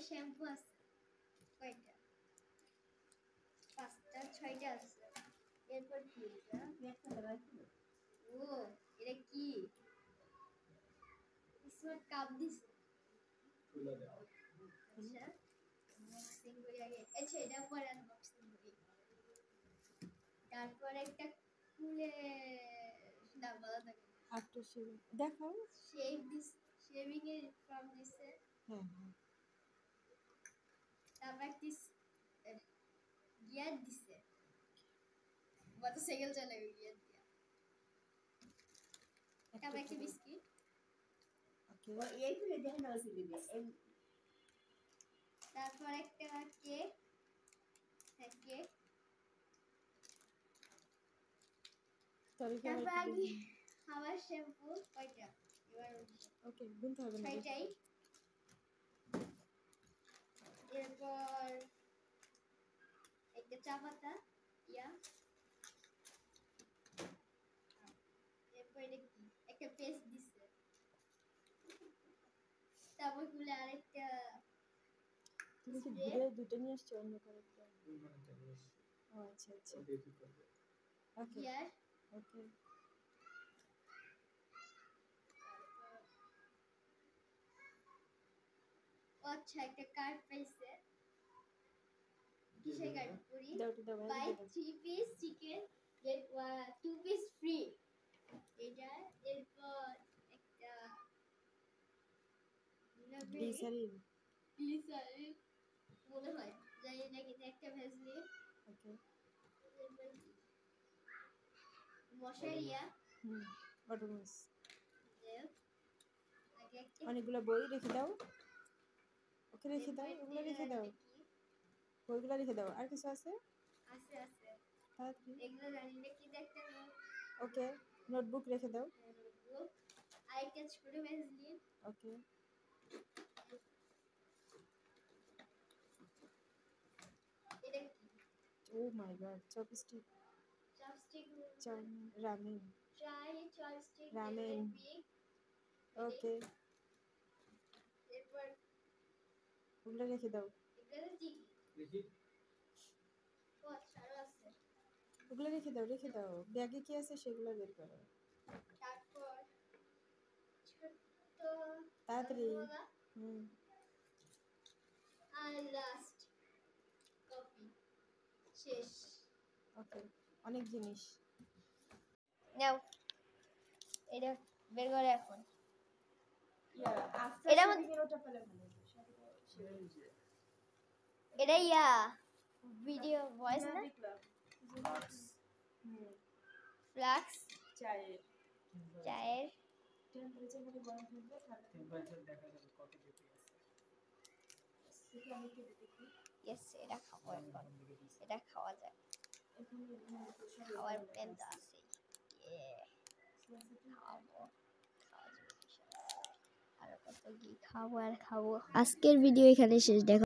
Shampoo আছে কয়টা? 5টা 6টা আছে। এরপর কি এটা? ও এটা কি? স্মার্ট কাপ দিছে। আচ্ছা আনবক্সিং করি আগে। আচ্ছা এটা পরে আনবক্সিং করি। তারপর একটা খুলে না বলা থাকে আফটার শেভিং দেখাও। শেভ দিস, শেভিং এর ফর্ম দিছে। হ্যাঁ তারপর একটি গিয়ার দিছে। মোটরসাইকেল চালাবে গিয়ার দিয়া। তারপর একটি বিস্কিট। ওকে তারপর একটা কেক। হ্যাঁ কেক। তারপর আগে আমার শ্যাম্পু কয়টা? এবার ওকে গুনতে হবে না। 6টাই। এরপর একটা চা পাতা ইয়া। এরপর এটা কি? একটা পেস্ট দিছে। তারপর খুলে আরেকটা তুমি কি ভিডিও দুটো নিয়ে আসছো অন্য কারোটা? ও আচ্ছা আচ্ছা ওকে গিয়ার। ওকে আচ্ছা একটা কার্ড পাইছে। কিসের কার্ড করি? দাও দাও buy 3 piece chicken get 2 piece free. এটা এরপর একটা গ্লিসারিন। গ্লিসারিন মনে হয় জানি না কিন্তু একটা ভ্যাসলিন। ওকে মশারিয়া। অটোমস। আগে একটা অনেকগুলো বই রেখে দাও। ওকে রেখে দাও, ওগুলো রেখে দাও, বইগুলো রেখে দাও। আর কিছু আছে? আছে আছে তাড়াতাড়ি। এগুলো জানি না কি দেখতে নোট। ওকে নোটবুক রেখে দাও। নোটবুক আরেকটা ছোট ভ্যাসলিন। ওকে এটা কি? Oh my god chopstick. Chopstick ramen. Try chopstick ramen. Big. Okay এরপর ওগুলো রেখে দাও। এগুলো কি? দেখি ও আচ্ছা আরো আছে। ওগুলো রেখে দাও রেখে দাও। ব্যাগে কি আছে সেগুলো বের করো। তারপর ছোট তাড়াতাড়ি। আর লাস্ট কপি শেষ। ওকে অনেক জিনিস নাও এটা বের করে এখন। এটা এটা ইয়া ভিডিও ভয়েস না ফ্লাক্স চায়ের টেম্পারেচার মানে গরম থাকবে। টেম্পারেচার দেখা যাবে কত ডিগ্রি আছে। সেটা আমি কি দেখি? ইয়েস এটা খাবো এখন। এটা খাওয়া যায়। খাওয়ার প্ল্যান তো আছে। খাবো খাওয়া যাবে। আর কত কি খাবো আর খাবো। আজকের ভিডিও এখানে শেষ। দেখা